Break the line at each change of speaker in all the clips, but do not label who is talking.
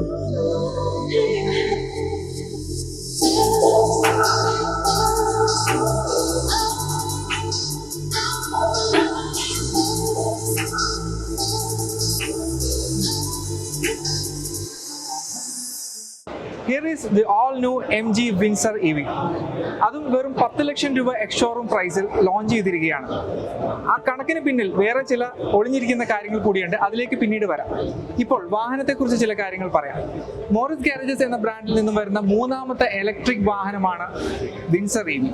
Here is the all-new MG Windsor EV. അതും വെറും 10 ലക്ഷം രൂപ എക്സ്-ഷോറൂം പ്രൈസിൽ ലോഞ്ച് ചെയ്തിരിക്കുകയാണ്. ആ കണക്കിന് പിന്നിൽ വേറെ ചില ഒളിഞ്ഞിരിക്കുന്ന കാര്യങ്ങൾ കൂടിയുണ്ട്. അതിലേക്ക് പിന്നീട് വരാം. ഇപ്പോൾ വാഹനത്തെക്കുറിച്ച് ചില കാര്യങ്ങൾ പറയാം. മോറിസ് ഗാരേജസ് എന്ന ബ്രാൻഡിൽ നിന്നും വരുന്ന മൂന്നാമത്തെ ഇലക്ട്രിക് വാഹനമാണ് വിൻസർ EV.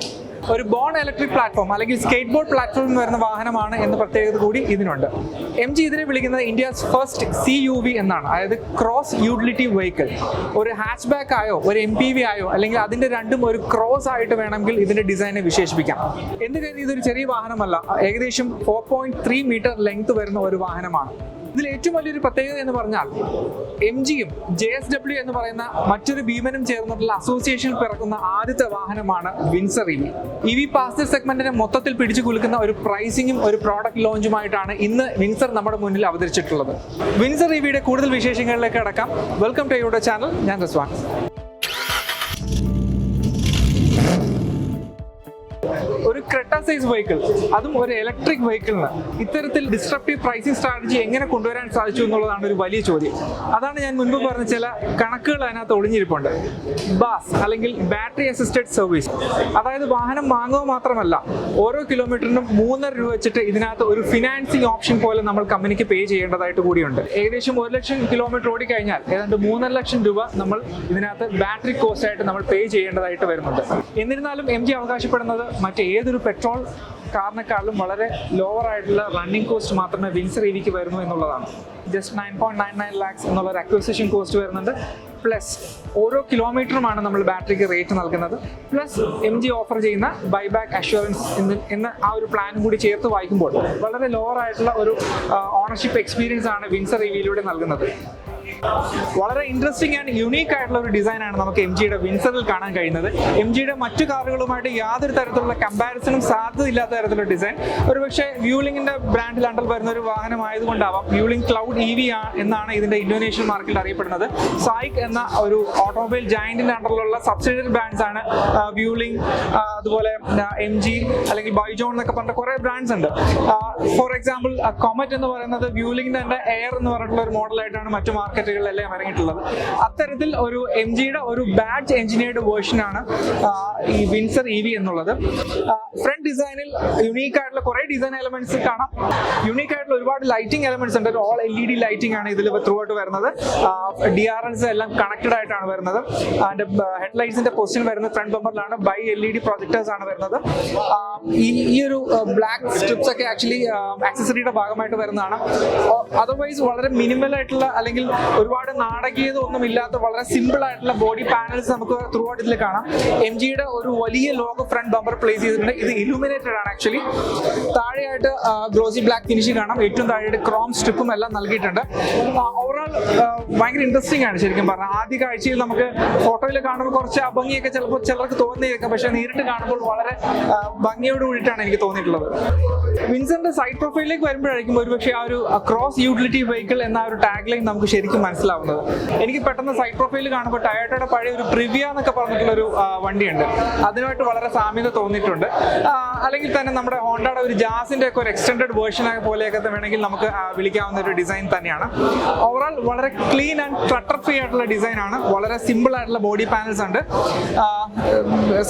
ഒരു ബോൺ ഇലക്ട്രിക് പ്ലാറ്റ്ഫോം അല്ലെങ്കിൽ സ്കേറ്റ് ബോർഡ് പ്ലാറ്റ്ഫോമിൽ വരുന്ന വാഹനമാണ് എന്ന പ്രത്യേകത കൂടി ഇതിനുണ്ട്. MG ഇതിനെ വിളിക്കുന്നത് ഇന്ത്യസ് ഫസ്റ്റ് CUV എന്നാണ്, അതായത് ക്രോസ് യൂട്ടിലിറ്റി വെഹിക്കിൾ. ഒരു ഹാച്ച് ബാക്ക് ആയോ ഒരു MPV ആയോ അല്ലെങ്കിൽ അതിന്റെ രണ്ടും ഒരു ക്രോസ് ആയിട്ട് വേണമെങ്കിൽ ഇതിന്റെ ഡിസൈനെ വിശേഷിപ്പിക്കാം. എന്ത് കാര്യം ഇതൊരു ചെറിയ വാഹനമല്ല, ഏകദേശം 4.3 മീറ്റർ ലെങ്ത് വരുന്ന ഒരു വാഹനമാണ്. ഇതിൽ ഏറ്റവും വലിയൊരു പ്രത്യേകത എന്ന് പറഞ്ഞാൽ MGയും JSW എന്ന് പറയുന്ന മറ്റൊരു ഭീമനും ചേർന്നിട്ടുള്ള അസോസിയേഷൻ പിറക്കുന്ന ആദ്യത്തെ വാഹനമാണ് വിൻസർ EV. EV പാസഞ്ചർ സെഗ്മെന്റിനെ മൊത്തത്തിൽ പിടിച്ചു കുലുക്കുന്ന ഒരു പ്രൈസിംഗും ഒരു പ്രോഡക്റ്റ് ലോഞ്ചുമായിട്ടാണ് ഇന്ന് വിൻസർ നമ്മുടെ മുന്നിൽ അവതരിച്ചിട്ടുള്ളത്. വിൻസർ EVയുടെ കൂടുതൽ വിശേഷങ്ങളിലേക്ക് കടക്കാം. Welcome to your channel. ഞാൻ റിസ്വാൻ. ഒരു ക്രെട്ട സൈസ് വെഹിക്കിൾ, അതും ഒരു ഇലക്ട്രിക് വെഹിക്കിളിന് ഇത്തരത്തിൽ ഡിസ്ട്രപ്റ്റീവ് പ്രൈസിംഗ് സ്ട്രാറ്റജി എങ്ങനെ കൊണ്ടുവരാൻ സാധിച്ചു എന്നുള്ളതാണ് ഒരു വലിയ ചോദ്യം. അതാണ് ഞാൻ മുൻപ് പറഞ്ഞ ചില കണക്കുകൾ അതിനകത്ത് ഒളിഞ്ഞിരിപ്പുണ്ട്. ബാസ് അല്ലെങ്കിൽ ബാറ്ററി അസിസ്റ്റഡ് സർവീസ്, അതായത് വാഹനം വാങ്ങുക മാത്രമല്ല ഓരോ കിലോമീറ്ററിനും 3.5 രൂപ വെച്ചിട്ട് ഇതിനകത്ത് ഒരു ഫിനാൻസിങ് ഓപ്ഷൻ പോലെ നമ്മൾ കമ്പനിക്ക് പേ ചെയ്യേണ്ടതായിട്ട് കൂടിയുണ്ട്. ഏകദേശം 1 ലക്ഷം കിലോമീറ്റർ ഓടിക്കഴിഞ്ഞാൽ ഏതാണ്ട് 3.5 ലക്ഷം രൂപ നമ്മൾ ഇതിനകത്ത് ബാറ്ററി കോസ്റ്റ് ആയിട്ട് നമ്മൾ പേ ചെയ്യേണ്ടതായിട്ട് വരുന്നുണ്ട്. എന്നിരുന്നാലും MG അവകാശപ്പെടുന്നത് മറ്റേ ഏതൊരു പെട്രോൾ കാറിനെക്കാളും വളരെ ലോവർ ആയിട്ടുള്ള റണ്ണിംഗ് കോസ്റ്റ് മാത്രമേ വിൻസർ EVക്ക് വരുന്നു എന്നുള്ളതാണ്. ജസ്റ്റ് 9.99 lakhs എന്നുള്ളൊരു അക്വിസിഷൻ കോസ്റ്റ് വരുന്നുണ്ട്. പ്ലസ് ഓരോ കിലോമീറ്ററുമാണ് നമ്മൾ ബാറ്ററിക്ക് റേറ്റ് നൽകുന്നത്. പ്ലസ് MG ഓഫർ ചെയ്യുന്ന ബൈബാക്ക് അഷ്വറൻസ് എന്ന ആ ഒരു പ്ലാനും കൂടി ചേർത്ത് വായിക്കുമ്പോൾ വളരെ ലോവർ ആയിട്ടുള്ള ഒരു ഓണർഷിപ്പ് എക്സ്പീരിയൻസ് ആണ് വിൻസർ EVയിലൂടെ നൽകുന്നത്. വളരെ ഇൻട്രസ്റ്റിംഗ് ആൻഡ് യുണീക്ക് ആയിട്ടുള്ള ഒരു ഡിസൈനാണ് നമുക്ക് MGയുടെ വിൻസറിൽ കാണാൻ കഴിയുന്നത്. MGയുടെ മറ്റു കാറുകളുമായിട്ട് യാതൊരു തരത്തിലുള്ള കമ്പാരിസണും സാധ്യതയില്ലാത്ത തരത്തിലുള്ള ഡിസൈൻ. ഒരുപക്ഷെ വ്യൂലിംഗിന്റെ ബ്രാൻഡിൽ അണ്ടർ വരുന്ന ഒരു വാഹനമായതുകൊണ്ടാവാം വ്യൂലിംഗ് ക്ലൗഡ് EV എന്നാണ് ഇതിന്റെ ഇന്തോനേഷ്യൻ മാർക്കറ്റിൽ അറിയപ്പെടുന്നത്. സായിക് എന്ന ഒരു ഓട്ടോമൊബൈൽ ജയന്റിന്റെ അണ്ടറിലുള്ള സബ്സിഡിയറി ബ്രാൻഡ്സ് ആണ് വ്യൂലിംഗ്, അതുപോലെ MG അല്ലെങ്കിൽ ബൈജോൺ എന്നൊക്കെ പറഞ്ഞ കുറെ ബ്രാൻഡ്സ് ഉണ്ട്. ഫോർ എക്സാമ്പിൾ കൊമറ്റ് എന്ന് പറയുന്നത് വ്യൂലിംഗിന്റെ തന്നെ എയർ എന്ന് പറഞ്ഞിട്ടുള്ള ഒരു മോഡലായിട്ടാണ് മറ്റു മാർക്കറ്റുകളിലെല്ലാം ഇറങ്ങിയിട്ടുള്ളത്. അത്തരത്തിൽ ഒരു MGയുടെ ഒരു ബാഡ്ജ് എഞ്ചിനീയർഡ് വേർഷനാണ് ഈ വിൻസർ EV എന്നുള്ളത്. ഫ്രണ്ട് ഡിസൈനിൽ യുണീക്ക് ആയിട്ടുള്ള കുറെ ഡിസൈൻ എലമെന്റ്സ് കാണാം. യുണീക്ക് ആയിട്ടുള്ള ഒരുപാട് ലൈറ്റിംഗ് എലമെന്റ്സ് ഉണ്ട്. ഓൾ LED ലൈറ്റിംഗ് ആണ് ഇതിൽ ത്രൂ ആയിട്ട് വരുന്നത്. DRLs എല്ലാം കണക്റ്റഡ് ആയിട്ടാണ് വരുന്നത്. അതിന്റെ ഹെഡ്ലൈറ്റ്സിന്റെ പൊസിഷൻ വരുന്നത് ഫ്രണ്ട് ബമ്പറിലാണ്. ബൈ LED പ്രൊജക്ടേഴ്സ് ആണ് വരുന്നത്. ഈ ഒരു ബ്ലാക്ക് സ്ട്രിപ്സ് ഒക്കെ ആക്ച്വലി ആക്സസറിയുടെ ഭാഗമായിട്ട് വരുന്നതാണ്. അതർവൈസ് വളരെ മിനിമൽ ആയിട്ടുള്ള അല്ലെങ്കിൽ ഒരുപാട് നാടകീയത ഒന്നും ഇല്ലാത്ത വളരെ സിമ്പിൾ ആയിട്ടുള്ള ബോഡി പാനൽസ് നമുക്ക് ത്രൂ ഔട്ട് ഇതിൽ കാണാം. MGയുടെ ഒരു വലിയ ലോഗോ ഫ്രണ്ട് ബമ്പർ പ്ലേസ് ചെയ്തിട്ടുണ്ട്. ഇത് ഇലുമിനേറ്റഡ് ആണ് ആക്ച്വലി. താഴെയായിട്ട് ഗ്ലോസി ബ്ലാക്ക് ഫിനിഷ് കാണാം. ഏറ്റവും താഴെയായിട്ട് ക്രോം സ്ട്രിപ്പും എല്ലാം നൽകിയിട്ടുണ്ട്. ഓവറോൾ ഭയങ്കര ഇൻട്രസ്റ്റിംഗ് ആണ് ശരിക്കും പറഞ്ഞാൽ. ആദ്യ കാഴ്ചയിൽ നമുക്ക് ഫോട്ടോയിൽ കാണുമ്പോൾ കുറച്ച് അഭംഗിയൊക്കെ ചിലപ്പോൾ ചിലർക്ക് തോന്നിയേക്കാം, പക്ഷെ നേരിട്ട് കാണുമ്പോൾ വളരെ ഭംഗിയോട് കൂടിയിട്ടാണ് എനിക്ക് തോന്നിയിട്ടുള്ളത്. വിൻസറിന്റെ സൈഡ് പ്രൊഫൈലിലേക്ക് വരുമ്പോഴായിരിക്കും ഒരുപക്ഷെ ആ ഒരു ക്രോസ് യൂട്ടിലിറ്റി വെഹിക്കിൾ എന്ന ഒരു ടാഗ് ലൈൻ നമുക്ക് ശരിക്കും മനസ്സിലാവുന്നത്. എനിക്ക് പെട്ടെന്ന് സൈഡ് പ്രൊഫൈൽ കാണുമ്പോൾ ടൊയോട്ടയുടെ പഴയ ഒരു പ്രിവിയ എന്നൊക്കെ പറഞ്ഞിട്ടുള്ള ഒരു വണ്ടിയുണ്ട്, അതിനുമായിട്ട് വളരെ സാമ്യത തോന്നിയിട്ടുണ്ട്. അല്ലെങ്കിൽ തന്നെ നമ്മുടെ ഹോണ്ടയുടെ ഒരു ജാസിന്റെ ഒക്കെ ഒരു എക്സ്റ്റൻഡഡ് വേർഷൻ പോലെയൊക്കെ വേണമെങ്കിൽ നമുക്ക് വിളിക്കാവുന്ന ഒരു ഡിസൈൻ തന്നെയാണ്. ഓവറോൾ വളരെ ക്ലീൻ ആൻഡ് ക്ലട്ടർ ഫ്രീ ആയിട്ടുള്ള ഡിസൈൻ ആണ്. വളരെ സിമ്പിൾ ആയിട്ടുള്ള ബോഡി പാനൽസ് ഉണ്ട്.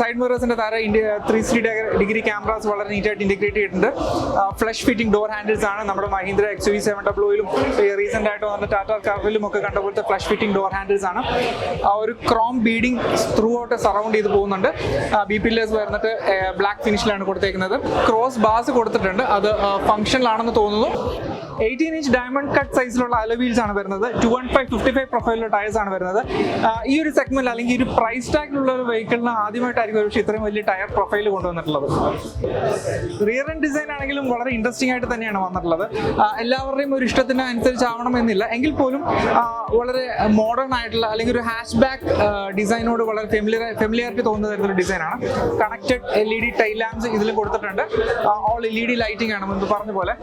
സൈഡ് മിറേഴ്സിന്റെ താഴെ 360 ക്യാമറാസ് വളരെ നീറ്റായിട്ട് ഇന്റഗ്രേറ്റ് ചെയ്തിട്ടുണ്ട്. ഫ്ലഷ് ഫിറ്റിംഗ് ഡോർ ഹാൻഡിൽസ് ആണ്. നമ്മുടെ മഹീന്ദ്ര XUV700ലും റീസെന്റ് ആയിട്ട് വന്ന ടാറ്റ കാറിലും ഒക്കെ കണ്ട പോലത്തെ ഫ്ലഷ് ഫിറ്റിംഗ് ഡോർ ഹാൻഡിൽസ് ആണ്. ഒരു Chrome beading through out surround ചെയ്ത് പോകുന്നുണ്ട്. ബി പില്ലേഴ്സ് വരുന്നിട്ട് ബ്ലാക്ക് ഫിനിഷിലാണ് കൊടുത്തേക്കുന്നത്. ക്രോസ് ബാസ് കൊടുത്തിട്ടുണ്ട്, അത് ഫംഗ്ഷനിലാണെന്ന് തോന്നുന്നു. 18-inch ഡയമണ്ട് കട്ട് സൈസിലുള്ള അലോയ് വീൽസ് ആണ് വരുന്നത്. 215/55 പ്രൊഫൈലിലുള്ള ടയേഴ്സ് ആണ് വരുന്നത്. ഈ ഒരു സെഗ്മെന്റ് അല്ലെങ്കിൽ ഒരു പ്രൈസ് ടാഗിലുള്ള ഒരു വെഹിക്കിൾ വെഹിക്കിളിന് ആദ്യമായിട്ടായിരിക്കും പക്ഷേ ഇത്രയും വലിയ ടയർ പ്രൊഫൈൽ കൊണ്ടുവന്നിട്ടുള്ളത്. റിയർ എൻഡ് ഡിസൈൻ ആണെങ്കിലും വളരെ ഇൻട്രസ്റ്റിംഗ് ആയിട്ട് തന്നെയാണ് വന്നിട്ടുള്ളത്. എല്ലാവരുടെയും ഒരു ഇഷ്ടത്തിന് അനുസരിച്ചാവണമെന്നില്ല എങ്കിൽ പോലും വളരെ മോഡേൺ ആയിട്ടുള്ള അല്ലെങ്കിൽ ഒരു ഹാഷ് ബാക്ക് ഡിസൈനോട് വളരെ ഫെമിലിയാരിറ്റി തോന്നുന്ന തരത്തിലുള്ള ഡിസൈനാണ്. കണക്റ്റഡ് LED ടൈൽ ലാംപ്സ് ഇതിൽ കൊടുത്തിട്ടുണ്ട്. ഓൾ LED ലൈറ്റിംഗ് ആണ് മുൻപ് പറഞ്ഞ പോലെ.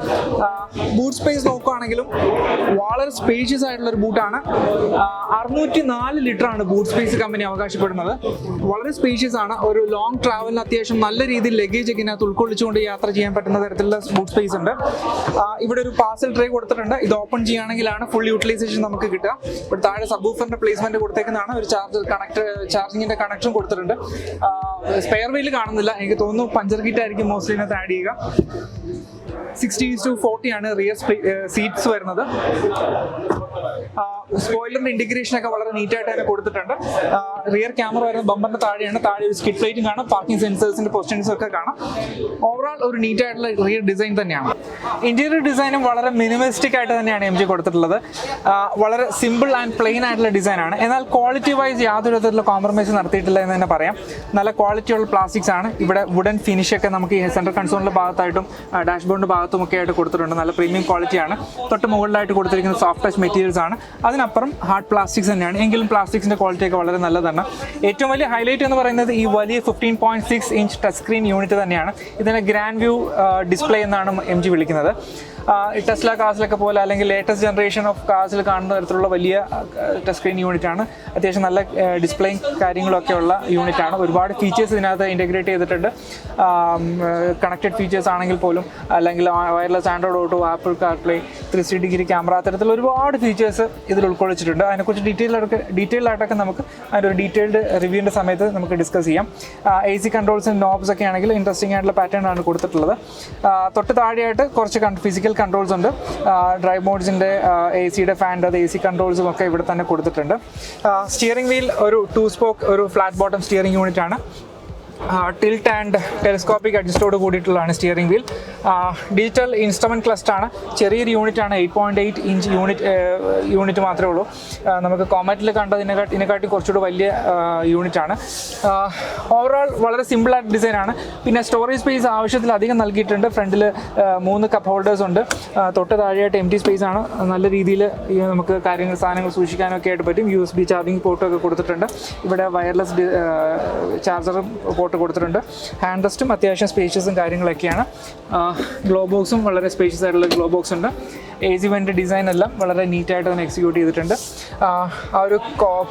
ബൂട്ട് സ്പേസ് നോക്കുകയാണെങ്കിലും വളരെ സ്പേഷ്യസ് ആയിട്ടുള്ള ഒരു ബൂട്ടാണ്. 604 ലിറ്റർ ആണ് ബൂട്ട് സ്പേസ് കമ്പനി അവകാശപ്പെടുന്നത്. വളരെ സ്പേഷ്യസ് ആണ്. ഒരു ലോങ് ട്രാവലിന് അത്യാവശ്യം നല്ല രീതിയിൽ ലഗേജ് ഒക്കെ ഇതിനകത്ത് ഉൾക്കൊള്ളിച്ചുകൊണ്ട് യാത്ര ചെയ്യാൻ പറ്റുന്ന തരത്തിലുള്ള ബൂട്ട് സ്പേസ് ഉണ്ട്. ഇവിടെ ഒരു പാർസൽ ട്രേ കൊടുത്തിട്ടുണ്ട്. ഇത് ഓപ്പൺ ചെയ്യുകയാണെങ്കിലാണ് ഫുൾ യൂട്ടിലൈസേഷൻ നമുക്ക് കിട്ടുക. ഇവിടെ താഴെ സബ്വൂഫറിന്റെ പ്ലേസ്മെന്റ് കൊടുത്തേക്കുന്നതാണ്. ഒരു ചാർജിങ്ങിന്റെ കണക്ഷൻ കൊടുത്തിട്ടുണ്ട്. സ്പെയർ വീൽ കാണുന്നില്ല, എനിക്ക് തോന്നുന്നു പഞ്ചർ കിറ്റ് ആയിരിക്കും മോസ്റ്റ്ലി ഇതിനകത്ത് ആഡ് ചെയ്യുക. 60:40 ആണ് റിയർ സീറ്റ്സ് വരുന്നത്. സ്പോയിലറിന്റെ ഇന്റഗ്രേഷൻ ഒക്കെ വളരെ നീറ്റായിട്ട് തന്നെ കൊടുത്തിട്ടുണ്ട്. റിയർ ക്യാമറ വരുന്ന ബമ്പറിന്റെ താഴെയാണ്. താഴെ ഒരു സ്കിഡ് പ്ലേറ്റും കാണാം, പാർക്കിംഗ് സെൻസേഴ്സിന്റെ പൊസിഷൻസും ഒക്കെ കാണാം. ഓവറോൾ ഒരു നീറ്റ് ആയിട്ടുള്ള റിയർ ഡിസൈൻ തന്നെയാണ്. ഇന്റീരിയർ ഡിസൈനും വളരെ മിനിമലിസ്റ്റിക് ആയിട്ട് തന്നെയാണ് MG കൊടുത്തിട്ടുള്ളത്. വളരെ സിമ്പിൾ ആൻഡ് പ്ലെയിൻ ആയിട്ടുള്ള ഡിസൈനാണ്. എന്നാൽ ക്വാളിറ്റി വൈസ് യാതൊരു വിധത്തിലുള്ള കോംപ്രമൈസ് നടത്തിയിട്ടില്ല എന്ന് തന്നെ പറയാം. നല്ല ക്വാളിറ്റിയുള്ള പ്ലാസ്റ്റിക്സ് ആണ്. ഇവിടെ വുഡൻ ഫിനിഷ് ഒക്കെ നമുക്ക് ഈ സെൻട്രൽ കൺസോളിന്റെ ഭാഗത്തായിട്ടും ഡാഷ്ബോർഡിന്റെ ഭാഗത്തും ഒക്കെ ആയിട്ട് കൊടുത്തിട്ടുണ്ട്. നല്ല പ്രീമിയം ക്വാളിറ്റിയാണ്. തൊട്ട് മുകളിലായിട്ട് കൊടുത്തിരിക്കുന്ന സോഫ്റ്റ് ടച്ച് മെറ്റീരിയൽസ് ആണ്. അതിനപ്പുറം ഹാർഡ് പ്ലാസ്റ്റിക്സ് തന്നെയാണ്. എങ്കിലും പ്ലാസ്റ്റിക്സിന്റെ ക്വാളിറ്റി ഒക്കെ വളരെ നല്ലതാണ്. ഏറ്റവും വലിയ ഹൈലൈറ്റ് എന്ന് പറയുന്നത് ഈ വലിയ 15.6 ഇഞ്ച് ടച്ച് സ്ക്രീൻ യൂണിറ്റ് തന്നെയാണ്. ഇതിനെ ഗ്രാൻഡ് വ്യൂ ഡിസ്പ്ലേ എന്നാണ് MG വിളിക്കുന്നത്. ടെസ്ല കാർസിലൊക്കെ പോലെ അല്ലെങ്കിൽ ലേറ്റസ്റ്റ് ജനറേഷൻ ഓഫ് കാർസിൽ കാണുന്ന തരത്തിലുള്ള വലിയ ടച്ച് സ്ക്രീൻ യൂണിറ്റ് ആണ്. അത്യാവശ്യം നല്ല ഡിസ്പ്ലേയും കാര്യങ്ങളൊക്കെ ഉള്ള യൂണിറ്റ് ആണ്. ഒരുപാട് ഫീച്ചേഴ്സ് ഇതിനകത്ത് ഇൻറ്റഗ്രേറ്റ് ചെയ്തിട്ടുണ്ട്. കണക്റ്റഡ് ഫീച്ചേഴ്സ് ആണെങ്കിൽ പോലും, അല്ലെങ്കിൽ wireless Android auto, apple CarPlay, 360 degree camera, അത്തരത്തിലുള്ള ഒരുപാട് ഫീച്ചേഴ്സ് ഇതിൽ ഉൾക്കൊള്ളിച്ചിട്ടുണ്ട്. അതിനെക്കുറിച്ച് ഡീറ്റെയിൽ ആയിട്ടൊക്കെ നമുക്ക് അതിൻ്റെ ഒരു ഡീറ്റെയിൽഡ് റിവ്യൂവിൻ്റെ സമയത്ത് നമുക്ക് ഡിസ്കസ് ചെയ്യാം. AC കൺട്രോൾസും നോബ്സ് ഒക്കെ ആണെങ്കിൽ ഇൻട്രസ്റ്റിംഗ് ആയിട്ടുള്ള പാറ്റേൺ ആണ് കൊടുത്തിട്ടുള്ളത്. തൊട്ട് താഴെയായിട്ട് കുറച്ച് ഫിസിക്കൽ കൺട്രോൾസ് ഉണ്ട്. ഡ്രൈവ് മോഡ്സിൻ്റെ AC ഫാൻ്റെ AC കൺട്രോൾസും ഒക്കെ ഇവിടെ തന്നെ കൊടുത്തിട്ടുണ്ട്. സ്റ്റിയറിംഗ് വീൽ ഒരു 2 സ്പോക്ക് ഒരു ഫ്ലാറ്റ് ബോട്ടം സ്റ്റിയറിംഗ് യൂണിറ്റ് ആണ്. ടിൽറ്റ് ആൻഡ് ടെലിസ്കോപ്പിക് അഡ്ജസ്റ്റോട് കൂടിയിട്ടുള്ളതാണ് steering wheel. Digital instrument cluster ആണ്. ചെറിയൊരു യൂണിറ്റ് ആണ്. 8.8 ഇഞ്ച് യൂണിറ്റ് മാത്രമേ ഉള്ളൂ. നമുക്ക് കോമറ്റിൽ ഇതിനെക്കാട്ടി കുറച്ചുകൂടി വലിയ യൂണിറ്റ് ആണ്. ഓവറോൾ വളരെ സിമ്പിളായിട്ട് ഡിസൈനാണ്. പിന്നെ സ്റ്റോറേജ് സ്പേസ് ആവശ്യത്തിലധികം നൽകിയിട്ടുണ്ട്. ഫ്രണ്ടിൽ 3 കപ്പ് ഹോൾഡേഴ്സ് ഉണ്ട്. തൊട്ട് താഴെയായിട്ട് എംപ്റ്റി സ്പേസ് ആണ്. നല്ല രീതിയിൽ നമുക്ക് സാധനങ്ങൾ സൂക്ഷിക്കാനൊക്കെ ആയിട്ട് പറ്റും. USB ചാർജിങ് പോർട്ടൊക്കെ കൊടുത്തിട്ടുണ്ട്. ഇവിടെ വയർലെസ് ചാർജറും പോർട്ട് കൊടുത്തിട്ടുണ്ട്. ഹാൻഡ് റെസ്റ്റും അത്യാവശ്യം സ്പേഷ്യസും കാര്യങ്ങളൊക്കെയാണ്. ഗ്ലോ ബോക്സും വളരെ സ്പേഷ്യസ് ആയിട്ടുള്ള ഗ്ലോ ബോക്സ് ഉണ്ട്. AC വെൻ്റ് ഡിസൈൻ എല്ലാം വളരെ നീറ്റായിട്ട് തന്നെ എക്സിക്യൂട്ട് ചെയ്തിട്ടുണ്ട്. ആ ഒരു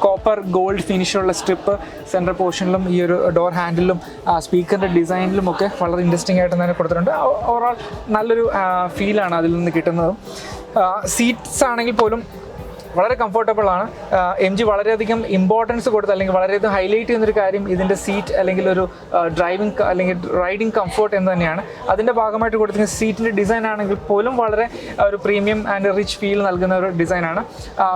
കോപ്പർ ഗോൾഡ് ഫിനിഷുള്ള സ്ട്രിപ്പ് സെൻട്രൽ പോർഷനിലും ഈ ഒരു ഡോർ ഹാൻഡിലും സ്പീക്കറിൻ്റെ ഡിസൈനിലും ഒക്കെ വളരെ ഇൻട്രസ്റ്റിംഗ് ആയിട്ട് തന്നെ കൊടുത്തിട്ടുണ്ട്. ഓവറോൾ നല്ലൊരു ഫീലാണ് അതിൽ നിന്ന് കിട്ടുന്നതും. സീറ്റ്സ് ആണെങ്കിൽ പോലും വളരെ കംഫർട്ടബിൾ ആണ്. MG വളരെയധികം ഇമ്പോർട്ടൻസ് കൊടുത്ത് അല്ലെങ്കിൽ വളരെയധികം ഹൈലൈറ്റ് ചെയ്യുന്നൊരു കാര്യം ഇതിൻ്റെ സീറ്റ് അല്ലെങ്കിൽ ഒരു ഡ്രൈവിംഗ് അല്ലെങ്കിൽ റൈഡിംഗ് കംഫർട്ട് എന്ന് തന്നെയാണ്. അതിൻ്റെ ഭാഗമായിട്ട് കൊടുത്തിരിക്കുന്ന സീറ്റിൻ്റെ ഡിസൈൻ ആണെങ്കിൽ പോലും വളരെ ഒരു പ്രീമിയം ആൻഡ് റിച്ച് ഫീൽ നൽകുന്ന ഒരു ഡിസൈനാണ്.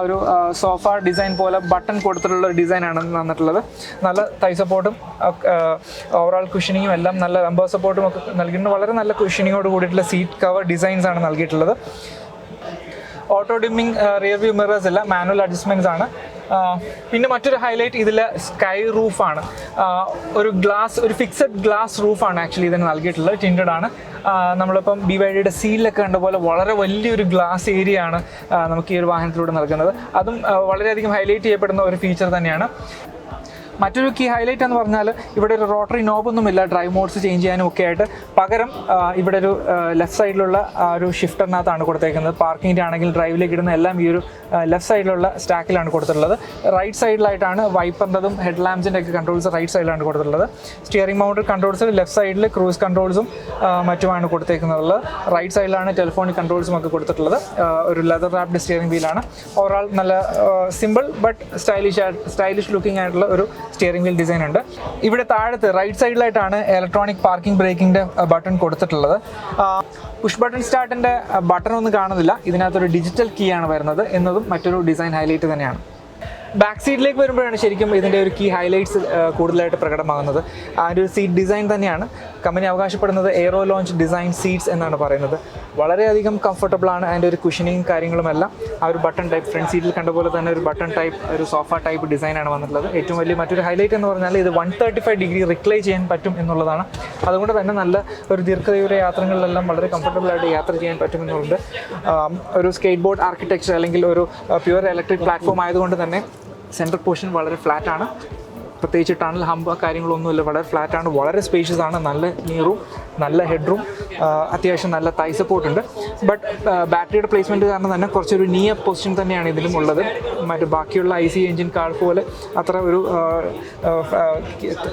ഒരു സോഫ ഡിസൈൻ പോലെ ബട്ടൺ കൊടുത്തിട്ടുള്ള ഒരു ഡിസൈനാണ് വന്നിട്ടുള്ളത്. നല്ല തൈ സപ്പോർട്ടും ഓവറോൾ കുഷനിങ്ങും എല്ലാം നല്ല ലംബർ സപ്പോർട്ടും ഒക്കെ നൽകിയിട്ടുണ്ട്. വളരെ നല്ല കുഷനിങ്ങോട് കൂടിയിട്ടുള്ള സീറ്റ് കവർ ഡിസൈൻസ് ആണ് നൽകിയിട്ടുള്ളത്. Auto dimming rear view mirrors ഇല്ല, മാനുവൽ അഡ്ജസ്റ്റ്മെൻറ്റ്സ് ആണ്. പിന്നെ മറ്റൊരു ഹൈലൈറ്റ് ഇതിൽ സ്കൈ റൂഫാണ്. ഒരു ഫിക്സഡ് ഗ്ലാസ് റൂഫാണ് ആക്ച്വലി ഇതിന് നൽകിയിട്ടുള്ളത്. ടിൻറ്റഡ് ആണ്. നമ്മളിപ്പം BYDയുടെ സീലിലൊക്കെ കണ്ട പോലെ വളരെ വലിയൊരു ഗ്ലാസ് ഏരിയ ആണ് നമുക്ക് ഈ ഒരു വാഹനത്തിലൂടെ നൽകുന്നത്. അതും വളരെയധികം ഹൈലൈറ്റ് ചെയ്യപ്പെടുന്ന ഒരു ഫീച്ചർ തന്നെയാണ്. മറ്റൊരു കീ ഹൈലൈറ്റ് എന്ന് പറഞ്ഞാൽ ഇവിടെ ഒരു റോട്ടറി നോബൊന്നുമില്ല ഡ്രൈവ് മോഡ്സ് ചേഞ്ച് ചെയ്യാനും ഒക്കെ ആയിട്ട്. പകരം ഇവിടെ ഒരു ലെഫ്റ്റ് സൈഡിലുള്ള ഒരു ഷിഫ്റ്ററിനകത്താണ് കൊടുത്തേക്കുന്നത്. പാർക്കിങ്ങിൻ്റെ ആണെങ്കിൽ ഡ്രൈവിലേക്ക് ഇടുന്ന എല്ലാം ഈ ഒരു ലെഫ്റ്റ് സൈഡിലുള്ള സ്റ്റാക്കിലാണ് കൊടുത്തിട്ടുള്ളത്. റൈറ്റ് സൈഡിലായിട്ടാണ് വൈപ്പറിൻ്റെതും ഹെഡ് ലാമ്പ്സിൻ്റെ ഒക്കെ കൺട്രോൾസ് റൈറ്റ് സൈഡിലാണ് കൊടുത്തിട്ടുള്ളത്. സ്റ്റിയറിംഗ് മൗണ്ടഡ് കൺട്രോൾസ് ലെഫ്റ്റ് സൈഡിൽ ക്രൂസ് കൺട്രോൾസും മറ്റുമാണ് കൊടുത്തേക്കുന്നത്. റൈറ്റ് സൈഡിലാണ് ടെലിഫോണിക് കൺട്രോൾസും ഒക്കെ കൊടുത്തിട്ടുള്ളത്. ഒരു ലെതർ റാപ്ഡ് സ്റ്റിയറിംഗ് വീലാണ്. ഓവറോൾ നല്ല സിമ്പിൾ ബട്ട് സ്റ്റൈലിഷ് ലുക്കിംഗ് ആയിട്ടുള്ള ഒരു സ്റ്റിയറിംഗ് വീൽ ഡിസൈൻ ഉണ്ട്. ഇവിടെ താഴത്ത് റൈറ്റ് സൈഡിലായിട്ടാണ് ഇലക്ട്രോണിക് പാർക്കിംഗ് ബ്രേക്കിൻ്റെ ബട്ടൺ കൊടുത്തിട്ടുള്ളത്. പുഷ് ബട്ടൺ സ്റ്റാർട്ടിൻ്റെ ബട്ടൺ ഒന്നും കാണുന്നില്ല. ഇതിനകത്തൊരു ഡിജിറ്റൽ കീ ആണ് വരുന്നത് എന്നതും മറ്റൊരു ഡിസൈൻ ഹൈലൈറ്റ് തന്നെയാണ്. ബാക്ക് സീറ്റിലേക്ക് വരുമ്പോഴാണ് ശരിക്കും ഇതിൻ്റെ ഒരു കീ ഹൈലൈറ്റ്സ് കൂടുതലായിട്ട് പ്രകടമാകുന്നത്. അതിൻ്റെ ഒരു സീറ്റ് ഡിസൈൻ തന്നെയാണ്. കമ്പനി അവകാശപ്പെടുന്നത് എയ്റോ ലോഞ്ച് ഡിസൈൻ സീറ്റ്സ് എന്നാണ് പറയുന്നത്. വളരെയധികം കംഫർട്ടബിളാണ്. അതിൻ്റെ ഒരു കുഷനിങ് കാര്യങ്ങളുമെല്ലാം ആ ഒരു ബട്ടൺ ടൈപ്പ് ഫ്രണ്ട് സീറ്റിൽ കണ്ട പോലെ തന്നെ ഒരു ബട്ടൺ ടൈപ്പ് ഒരു സോഫ ടൈപ്പ് ഡിസൈനാണ് വന്നിട്ടുള്ളത്. ഏറ്റവും വലിയ മറ്റൊരു ഹൈലൈറ്റ് എന്ന് പറഞ്ഞാൽ ഇത് 135 ഡിഗ്രി റിക്ലൈൻ ചെയ്യാൻ പറ്റും എന്നുള്ളതാണ്. അതുകൊണ്ട് തന്നെ നല്ല ഒരു ദീർഘദൂര യാത്രകളിലെല്ലാം വളരെ കംഫർട്ടബിളായിട്ട് യാത്ര ചെയ്യാൻ പറ്റുമെന്നുണ്ട്. ഒരു സ്കേറ്റ് ബോർഡ് ആർക്കിടെക്ചർ അല്ലെങ്കിൽ ഒരു പ്യുവർ ഇലക്ട്രിക് പ്ലാറ്റ്ഫോം ആയതുകൊണ്ട് തന്നെ സെൻട്രൽ പോർഷൻ വളരെ ഫ്ലാറ്റാണ്. പ്രത്യേകിച്ച് ടണൽ ഹമ്പ് കാര്യങ്ങളൊന്നുമില്ല. വളരെ ഫ്ലാറ്റാണ്, വളരെ സ്പേഷ്യസ് ആണ്. നല്ല നീറും, നല്ല ഹെഡ് റൂം, അത്യാവശ്യം നല്ല തൈ സപ്പോർട്ടുണ്ട്. ബട്ട് ബാറ്ററിയുടെ പ്ലേസ്മെൻറ്റ് കാരണം തന്നെ കുറച്ചൊരു നീ അപ്പ് പൊസിഷൻ തന്നെയാണ് ഇതിലും ഉള്ളത്. മറ്റ് ബാക്കിയുള്ള IC എഞ്ചിൻ കാർ പോലെ അത്ര ഒരു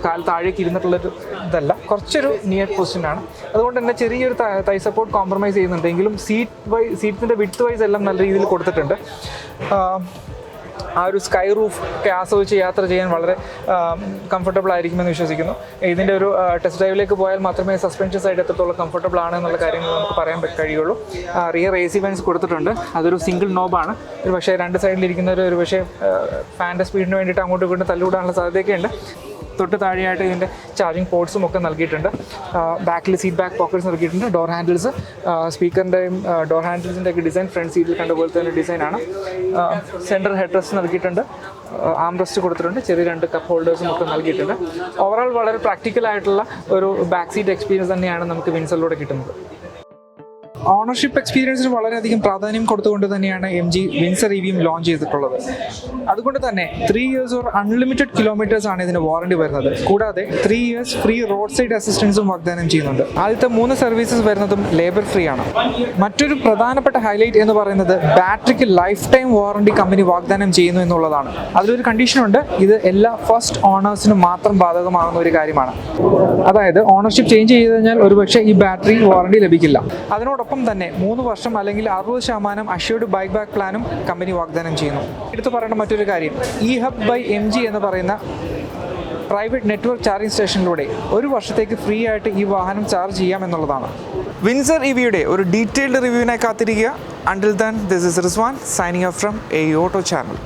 കാൽ താഴേക്ക് ഇരുന്നിട്ടുള്ളൊരു ഇതല്ല, കുറച്ചൊരു നീ അപ്പ് പൊസിഷനാണ്. അതുകൊണ്ട് തന്നെ ചെറിയൊരു തൈ സപ്പോർട്ട് കോംപ്രമൈസ് ചെയ്യുന്നുണ്ടെങ്കിലും സീറ്റിൻ്റെ വിഡ്ത്ത് വൈസ് എല്ലാം നല്ല രീതിയിൽ കൊടുത്തിട്ടുണ്ട്. ആ ഒരു സ്കൈ റൂഫ് ഒക്കെ ആസ്വദിച്ച് യാത്ര ചെയ്യാൻ വളരെ കംഫർട്ടബിൾ ആയിരിക്കുമെന്ന് വിശ്വസിക്കുന്നു. ഇതിൻ്റെ ഒരു ടെസ്റ്റ് ഡ്രൈവിലേക്ക് പോയാൽ മാത്രമേ സസ്പെൻഷൻ സൈഡ് എത്രത്തോളം കംഫർട്ടബിൾ ആണ് എന്നുള്ള കാര്യങ്ങൾ നമുക്ക് പറയാൻ കഴിയുള്ളൂ. റിയർ AC വെൻസ് കൊടുത്തിട്ടുണ്ട്. അതൊരു സിംഗിൾ നോബാണ്. ഒരു പക്ഷേ രണ്ട് സൈഡിലിരിക്കുന്നവർ ഒരു പക്ഷേ ഫാൻ്റെ സ്പീഡിന് വേണ്ടിയിട്ട് അങ്ങോട്ടും ഇങ്ങോട്ടും തല്ലുകൂടാനുള്ള സാധ്യതയൊക്കെ ഉണ്ട്. തൊട്ട് താഴെയായിട്ട് ഇതിൻ്റെ ചാർജിങ് പോർട്സും ഒക്കെ നൽകിയിട്ടുണ്ട്. ബാക്കിൽ സീറ്റ് ബാക്ക് പോക്കറ്റ്സ് നൽകിയിട്ടുണ്ട്. ഡോർ ഹാൻഡിൽസ്, സ്പീക്കറിൻ്റെയും ഡോർ ഹാൻഡിൽസിൻ്റെ ഒക്കെ ഡിസൈൻ ഫ്രണ്ട് സീറ്റിൽ കണ്ട പോലെ തന്നെ ഡിസൈനാണ്. സെൻറ്റർ ഹെഡ് റെസ്റ്റ് നൽകിയിട്ടുണ്ട്. ആം റെസ്റ്റ് കൊടുത്തിട്ടുണ്ട്. ചെറിയ 2 കപ്പ് ഹോൾഡേഴ്സും ഒക്കെ നൽകിയിട്ടുണ്ട്. ഓവറോൾ വളരെ പ്രാക്ടിക്കൽ ആയിട്ടുള്ള ഒരു ബാക്ക് സീറ്റ് എക്സ്പീരിയൻസ് തന്നെയാണ് നമുക്ക് വിൻസറിലൂടെ കിട്ടുന്നത്. ഓണർഷിപ്പ് എക്സ്പീരിയൻസിന് വളരെയധികം പ്രാധാന്യം കൊടുത്തുകൊണ്ട് തന്നെയാണ് MG വിൻസർ EVയും ലോഞ്ച് ചെയ്തിട്ടുള്ളത്. അതുകൊണ്ട് തന്നെ 3 years ഓർ അൺലിമിറ്റഡ് കിലോമീറ്റേഴ്സ് ആണ് ഇതിന് വാറണ്ടി വരുന്നത്. കൂടാതെ 3 years ഫ്രീ റോഡ് സൈഡ് അസിസ്റ്റൻസും വാഗ്ദാനം ചെയ്യുന്നുണ്ട്. ആദ്യത്തെ 3 സർവീസസ് വരുന്നതും ലേബർ ഫ്രീ ആണ്. മറ്റൊരു പ്രധാനപ്പെട്ട ഹൈലൈറ്റ് എന്ന് പറയുന്നത് ബാറ്ററിക്ക് ലൈഫ് ടൈം വാറണ്ടി കമ്പനി വാഗ്ദാനം ചെയ്യുന്നു എന്നുള്ളതാണ്. അതിലൊരു കണ്ടീഷനുണ്ട്. ഇത് എല്ലാ ഫസ്റ്റ് ഓണേഴ്സിനും മാത്രം ബാധകമാകുന്ന ഒരു കാര്യമാണ്. അതായത് ഓണർഷിപ്പ് ചേഞ്ച് ചെയ്ത് കഴിഞ്ഞാൽ ഒരുപക്ഷെ ഈ ബാറ്ററി വാറണ്ടി ലഭിക്കില്ല. അതിനോടൊപ്പം തന്നെ 3 വർഷം അല്ലെങ്കിൽ 60% അഷ്യൂർഡ് ബൈക്ക് ബാക്ക് പ്ലാനും കമ്പനി വാഗ്ദാനം ചെയ്യുന്നു. എടുത്തു പറയേണ്ട മറ്റൊരു കാര്യം, eHub by MG എന്ന് പറയുന്ന പ്രൈവറ്റ് നെറ്റ്വർക്ക് ചാർജിംഗ് സ്റ്റേഷനിലൂടെ 1 വർഷത്തേക്ക് ഫ്രീ ആയിട്ട് ഈ വാഹനം ചാർജ് ചെയ്യാം എന്നുള്ളതാണ്. വിൻസർ EVയുടെ ഒരു ഡീറ്റെയിൽഡ് റിവ്യൂവിനായി കാത്തിരിക്കുക. Until then, this is Rizwan signing off from AE Auto Channel.